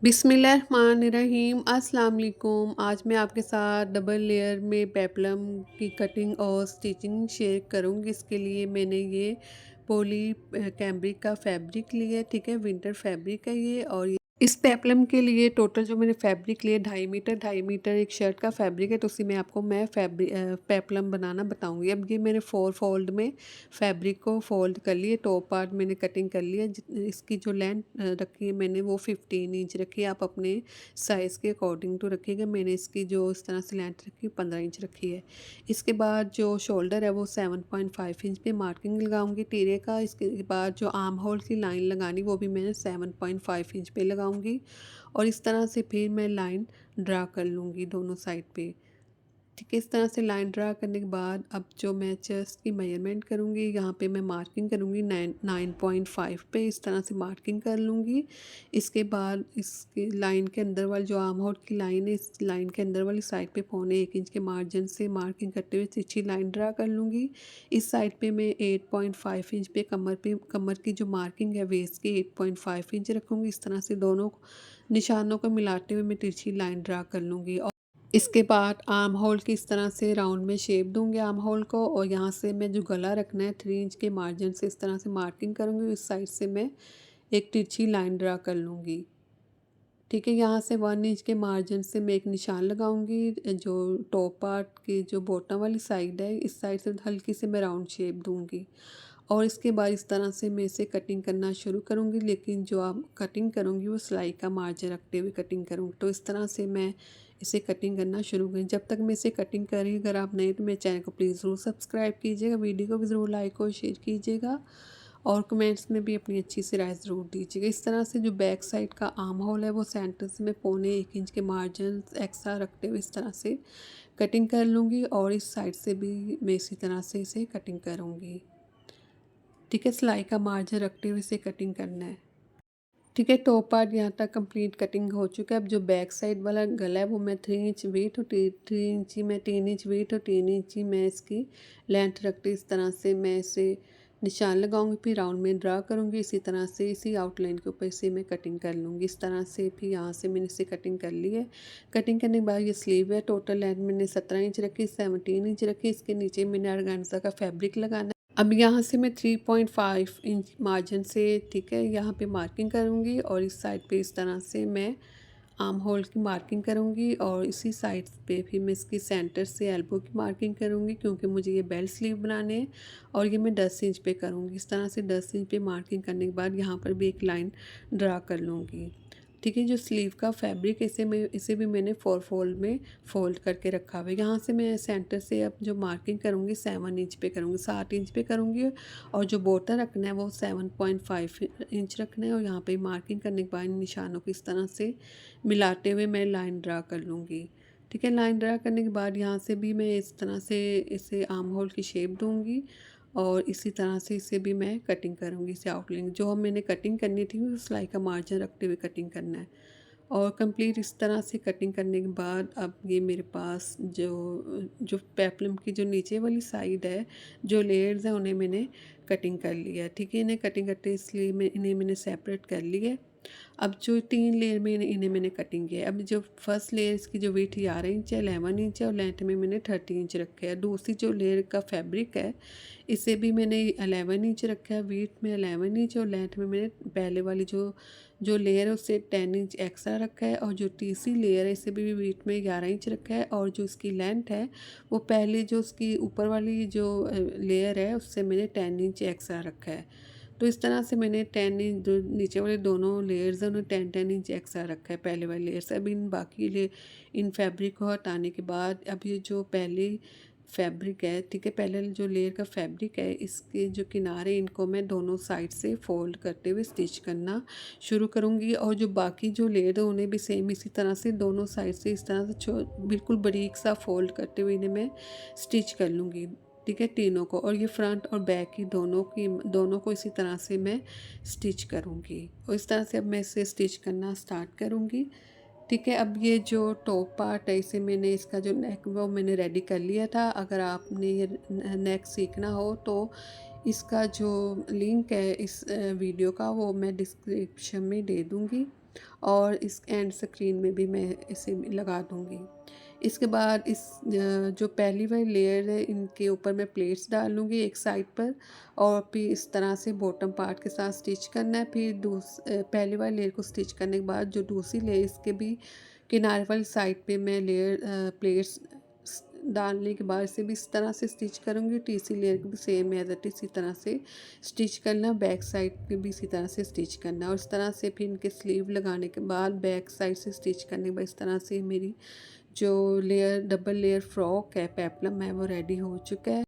बिस्मिल्लाहिर्रहमानिर्रहीम अस्सलाम वालेकुम। आज मैं आपके साथ डबल लेयर में पेप्लम की कटिंग और स्टिचिंग शेयर करूँगी। इसके लिए मैंने ये पॉली कैमरिक का फैब्रिक लिया है, ठीक है, विंटर फैब्रिक है ये। और इस पेप्लम के लिए टोटल जो मैंने फैब्रिक लिया 2.5 मीटर एक शर्ट का फैब्रिक है, तो उसी में आपको मैं पेप्लम बनाना बताऊंगी। अब ये मैंने 4 फोल्ड में फैब्रिक को फोल्ड कर लिए, टॉप पार्ट मैंने कटिंग कर लिया। इसकी जो लेंथ रखी है मैंने वो 15 इंच रखी है। आप अपने साइज़ के अकॉर्डिंग टू रखिएगा। मैंने इसकी जो इस तरह से लेंथ रखी 15 इंच रखी है। इसके बाद जो शोल्डर है वो 7.5 इंच पे मार्किंग लगाऊंगी तीरे का। इसके बाद जो आर्म होल की लाइन लगानी वो भी मैंने 7.5 इंच पे लगाऊंगी। और इस तरह से फिर मैं लाइन ड्रा कर लूँगी दोनों साइड पे। ठीक है, इस तरह से लाइन ड्रा करने के बाद अब जो मैं चेस्ट की मेजरमेंट करूँगी, यहाँ पे मैं मार्किंग करूँगी 9.5 पे, इस तरह से मार्किंग कर लूँगी। इसके बाद इसके लाइन के अंदर वाली जो आर्म होल की लाइन है, इस लाइन के अंदर वाली साइड पे 1.25 इंच के मार्जिन से मार्किंग करते हुए तिरछी लाइन ड्रा कर लूँगी। इस साइड पे मैं 8.5 इंच पे कमर की जो मार्किंग है वेस्ट की 8.5 इंच रखूँगी। इस तरह से दोनों निशानों को मिलाते हुए मैं तिरछी लाइन ड्रा कर लूँगी। इसके बाद आर्म होल की इस तरह से राउंड में शेप दूंगी आर्म होल को। और यहाँ से मैं जो गला रखना है 3 इंच के मार्जिन से इस तरह से मार्किंग करूँगी। इस साइड से मैं एक तिरछी लाइन ड्रा कर लूँगी। ठीक है, यहाँ से 1 इंच के मार्जिन से मैं एक निशान लगाऊंगी। जो टॉप पार्ट की जो बॉटम वाली साइड है, इस साइड से हल्की से मैं राउंड शेप दूंगी। और इसके बाद इस तरह से मैं इसे कटिंग करना शुरू करूँगी, लेकिन जो आप कटिंग करूँगी वो सिलाई का मार्जिन रखते हुए कटिंग करूँगी। तो इस तरह से मैं इसे कटिंग करना शुरू करूँ। जब तक मैं इसे कटिंग कर रही हूँ, अगर आप नए तो मेरे चैनल को प्लीज़ ज़रूर सब्सक्राइब कीजिएगा, वीडियो को भी ज़रूर लाइक और शेयर कीजिएगा। और कमेंट्स में भी अपनी अच्छी सी राय ज़रूर दीजिएगा। इस तरह से जो बैक साइड का आर्म होल है वो सेंटर से मैं 1.25 इंच के मार्जिन एक्स्ट्रा रखते हुए इस तरह से कटिंग कर लूँगी। और इस साइड से भी मैं इसी तरह से इसे कटिंग करूँगी। ठीक है, सिलाई का मार्जिन रखते हुए इसे कटिंग करना है। ठीक है, टॉप पार्ट यहाँ तक कंप्लीट कटिंग हो चुका है। अब जो बैक साइड वाला गला है वो मैं 3 इंच वेट और 3 इंची मैं 3 इंच वेट और 3 इंची मैं इसकी लेंथ रखती इस तरह से मैं इसे निशान लगाऊंगी। फिर राउंड में ड्रा करूंगी। इसी तरह से इसी आउटलाइन के ऊपर इसे मैं कटिंग कर लूँगी इस तरह से। फिर यहाँ से मैंने इसे कटिंग कर ली है। कटिंग करने के बाद ये स्लीव है, टोटल लेंथ मैंने 17 इंच रखी, 17 इंच रखी। इसके नीचे मैंने ऑर्गेन्जा का फैब्रिक लगाना है। अब यहाँ से मैं 3.5 इंच मार्जिन से, ठीक है, यहाँ पे मार्किंग करूँगी। और इस साइड पे इस तरह से मैं आर्म होल की मार्किंग करूँगी। और इसी साइड पे फिर मैं इसकी सेंटर से एल्बो की मार्किंग करूँगी, क्योंकि मुझे ये बेल्ट स्लीव बनाने हैं। और ये मैं 10 इंच पे करूँगी। इस तरह से 10 इंच पे मार्किंग करने के बाद यहाँ पर भी एक लाइन ड्रा कर लूँगी। ठीक है, जो स्लीव का फैब्रिक इसे भी मैंने 4 फोल्ड में फ़ोल्ड करके रखा हुआ है। यहाँ से मैं सेंटर से अब जो मार्किंग करूँगी 7 इंच पे करूँगी, 7 इंच पे करूँगी। और जो बॉर्डर रखना है वो 7.5 इंच रखना है। और यहाँ पे मार्किंग करने के बाद निशानों को इस तरह से मिलाते हुए मैं लाइन ड्रा कर लूँगी। ठीक है, लाइन ड्रा करने के बाद यहाँ से भी मैं इस तरह से इसे आर्म होल की शेप दूँगी। और इसी तरह से इसे भी मैं कटिंग करूँगी। इसे आउटलाइन जो मैंने कटिंग करनी थी वो सिलाई का मार्जिन रखते हुए कटिंग करना है। और कंप्लीट इस तरह से कटिंग करने के बाद अब ये मेरे पास जो जो पेप्लम की जो नीचे वाली साइड है, जो लेयर्स हैं उन्हें मैंने कटिंग कर लिया है। ठीक है, इन्हें कटिंग करते इसलिए इन्हें मैंने सेपरेट कर लिया है। अब जो 3 लेयर में इन्हें मैंने कटिंग किया है। अब जो फर्स्ट लेयर इसकी जो वेट 11 इंच है, 11 इंच है, और लेंथ में मैंने 30 इंच रखा है। दूसरी जो लेयर का फैब्रिक है इसे भी मैंने 11 इंच रखा है, वेट में 11 इंच, और लेंथ में मैंने पहले वाली जो जो लेयर है उससे 10 इंच एक्स्ट्रा रखा है। और जो तीसरी लेयर है इसे भी वेट में 11 इंच रखा है। और जो इसकी लेंथ है वो पहले जो उसकी ऊपर वाली जो लेयर है उससे मैंने 10 इंच एक्स्ट्रा रखा है। तो इस तरह से मैंने 10 इंच जो नीचे वाले दोनों लेयर्स हैं उन्हें 10 इंच एक्स्ट्रा रखा है पहले वाले लेयर से। अब इन बाकी इन फैब्रिक को हटाने के बाद अब ये जो पहली फैब्रिक है, ठीक है, पहले जो लेयर का फैब्रिक है इसके जो किनारे इनको मैं दोनों साइड से फोल्ड करते हुए स्टिच करना शुरू करूँगी। और जो बाकी जो लेयर है उन्हें भी सेम इसी तरह से दोनों साइड से इस तरह से बिल्कुल बारीक सा फोल्ड करते हुए इन्हें मैं स्टिच कर लूँगी। ठीक है, तीनों को। और ये फ्रंट और बैक की दोनों को इसी तरह से मैं स्टिच करूँगी। और इस तरह से अब मैं इसे स्टिच करना स्टार्ट करूँगी। ठीक है, अब ये जो टॉप पार्ट है इसे मैंने इसका जो नेक वो मैंने रेडी कर लिया था। अगर आपने ये नेक सीखना हो तो इसका जो लिंक है इस वीडियो का वो मैं डिस्क्रिप्शन में दे दूँगी। और इस एंड स्क्रीन में भी मैं इसे लगा दूँगी। इसके बाद जो पहली वाली लेयर है इनके ऊपर मैं प्लेट्स डाल लूँगी एक साइड पर और फिर इस तरह से बॉटम पार्ट के साथ स्टिच करना है। फिर पहली वाली लेयर को स्टिच करने के बाद जो दूसरी लेयर इसके भी किनारे वाली साइड पे मैं प्लेट्स डालने के बाद इसे भी इस तरह से स्टिच करूँगी। तीसरी लेयर को भी सेम एज इट इज़ इसी तरह से स्टिच करना, बैक साइड पे भी इसी तरह से स्टिच करना और इस तरह से फिर इनके स्लीव लगाने के बाद बैक साइड से स्टिच करने के बाद इस तरह से मेरी जो डबल लेयर फ्रॉक है पेप्लम है वो रेडी हो चुका है।